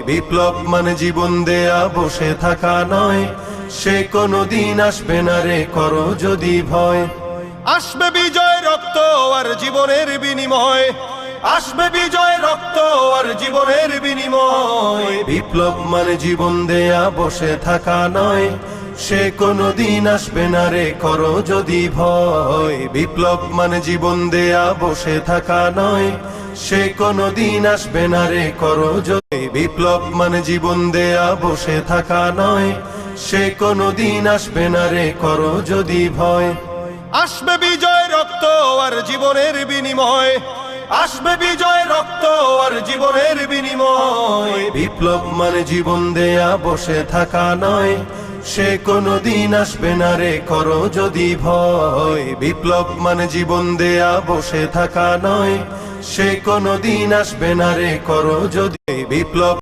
বিপ্লব মানে জীবন দেয়া বসে থাকা নয়, সে কোনদিন আসবে না রে করো যদি ভয়। আসবে বিজয় রক্ত আর জীবনের বিনিময়, আসবে বিজয় রক্ত আর জীবনের বিনিময়। বিপ্লব মানে জীবন দেয়া বসে থাকা নয়, সে কোনদিন আসবে না রে করো যদি ভয়। বিপ্লব মানে জীবন দেয়া বসে থাকা নয়, সে কোনদিন আসবে না রে করো যদি। বিপ্লব মানে জীবন দেয়া বসে থাকা নয়, সে কোনদিন আসবে না রে করো যদি ভয়। আসবে বিজয় রক্ত আর জীবনের বিনিময়, আসবে বিজয় রক্ত আর জীবনের বিনিময়। বিপ্লব মানে জীবন দেয়া বসে থাকা নয়, সে কোনদিন আসবে না রে করো যদি ভয়। বিপ্লব মানে জীবন দেয়া বসে থাকা নয়, সে কোনদিন আসবে না রে করো যদি। বিপ্লব